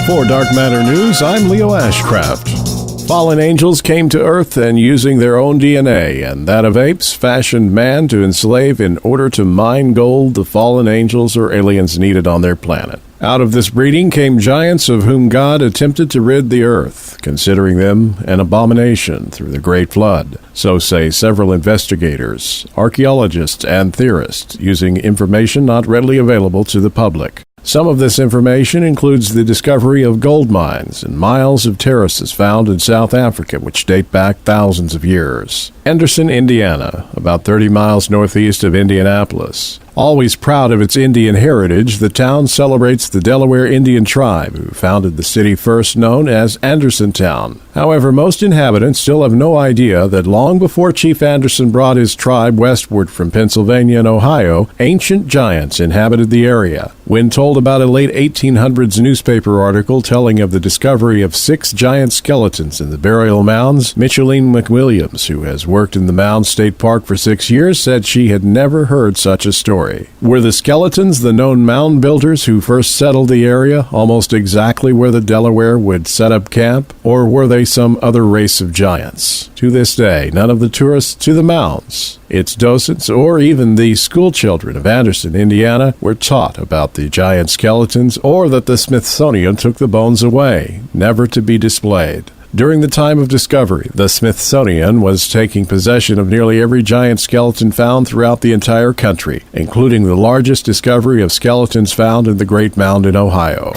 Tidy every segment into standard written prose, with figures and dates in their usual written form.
For Dark Matter News, I'm Leo Ashcraft. Fallen angels came to Earth and using their own DNA and that of apes fashioned man to enslave in order to mine gold the fallen angels or aliens needed on their planet. Out of this breeding came giants of whom God attempted to rid the earth, considering them an abomination through the Great Flood. So say several investigators, archaeologists, and theorists, using information not readily available to the public. Some of this information includes the discovery of gold mines and miles of terraces found in South Africa which date back thousands of years. Anderson, Indiana, about 30 miles northeast of Indianapolis. Always proud of its Indian heritage, the town celebrates the Delaware Indian tribe who founded the city first known as Andersontown. However, most inhabitants still have no idea that long before Chief Anderson brought his tribe westward from Pennsylvania and Ohio, ancient giants inhabited the area. When told about a late 1800s newspaper article telling of the discovery of 6 giant skeletons in the burial mounds, Micheline McWilliams, who has worked in the Mound State Park for 6 years, said she had never heard such a story. Were the skeletons the known mound builders who first settled the area, almost exactly where the Delaware would set up camp, or were they some other race of giants? To this day, none of the tourists to the mounds, its docents, or even the school children of Anderson, Indiana, were taught about the giant skeletons or that the Smithsonian took the bones away, never to be displayed. During the time of discovery, the Smithsonian was taking possession of nearly every giant skeleton found throughout the entire country, including the largest discovery of skeletons found in the Great Mound in Ohio.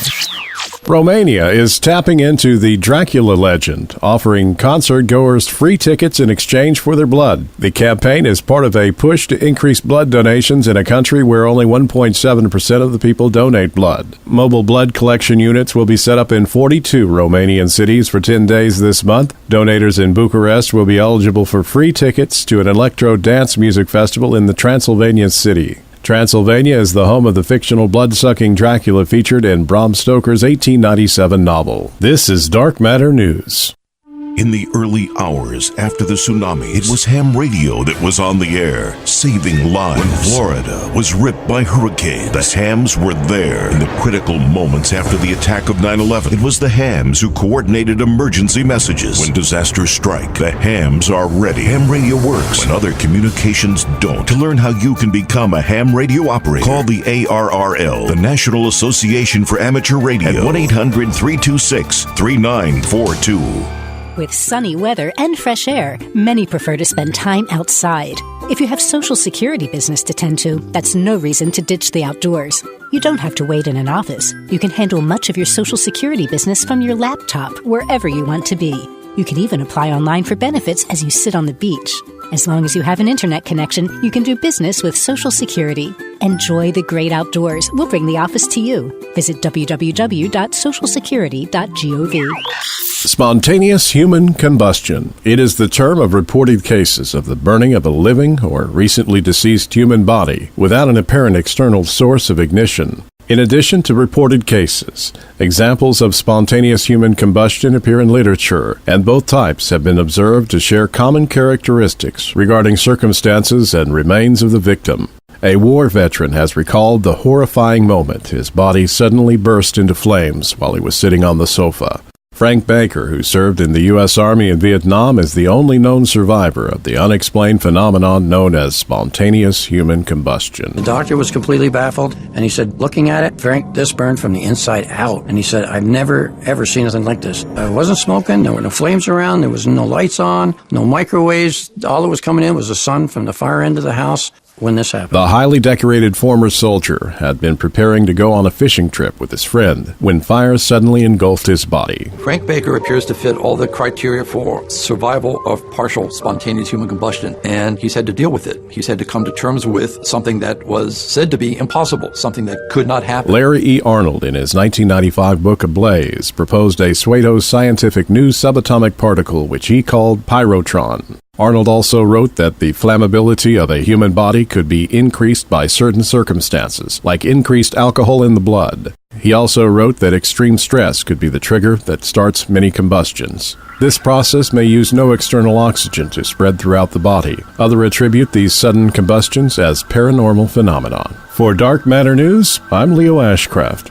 Romania is tapping into the Dracula legend, offering concert-goers free tickets in exchange for their blood. The campaign is part of a push to increase blood donations in a country where only 1.7% of the people donate blood. Mobile blood collection units will be set up in 42 Romanian cities for 10 days this month. Donators in Bucharest will be eligible for free tickets to an electro dance music festival in the Transylvania city. Transylvania is the home of the fictional blood-sucking Dracula featured in Bram Stoker's 1897 novel. This is Dark Matter News. In the early hours after the tsunami, it was ham radio that was on the air, saving lives. When Florida was ripped by hurricanes, the hams were there. In the critical moments after the attack of 9/11, it was the hams who coordinated emergency messages. When disasters strike, the hams are ready. Ham radio works when other communications don't. To learn how you can become a ham radio operator, call the ARRL, the National Association for Amateur Radio, at 1-800-326-3942. With sunny weather and fresh air, many prefer to spend time outside. If you have Social Security business to tend to, that's no reason to ditch the outdoors. You don't have to wait in an office. You can handle much of your Social Security business from your laptop, wherever you want to be. You can even apply online for benefits as you sit on the beach. As long as you have an internet connection, you can do business with Social Security. Enjoy the great outdoors. We'll bring the office to you. Visit www.socialsecurity.gov. Spontaneous human combustion. It is the term of reported cases of the burning of a living or recently deceased human body without an apparent external source of ignition. In addition to reported cases, examples of spontaneous human combustion appear in literature, and both types have been observed to share common characteristics regarding circumstances and remains of the victim. A war veteran has recalled the horrifying moment his body suddenly burst into flames while he was sitting on the sofa. Frank Baker, who served in the U.S. Army in Vietnam, is the only known survivor of the unexplained phenomenon known as spontaneous human combustion. The doctor was completely baffled, and he said, looking at it, Frank, this burned from the inside out. And he said, I've never, ever seen anything like this. I wasn't smoking, there were no flames around, there was no lights on, no microwaves. All that was coming in was the sun from the far end of the house. When this happened, the highly decorated former soldier had been preparing to go on a fishing trip with his friend when fire suddenly engulfed his body. Frank Baker appears to fit all the criteria for survival of partial spontaneous human combustion, and he's had to deal with it. He's had to come to terms with something that was said to be impossible, something that could not happen. Larry E. Arnold, in his 1995 book Ablaze, proposed a pseudo-scientific new subatomic particle which he called pyrotron. Arnold also wrote that the flammability of a human body could be increased by certain circumstances, like increased alcohol in the blood. He also wrote that extreme stress could be the trigger that starts many combustions. This process may use no external oxygen to spread throughout the body. Others attribute these sudden combustions as paranormal phenomenon. For Dark Matter News, I'm Leo Ashcraft.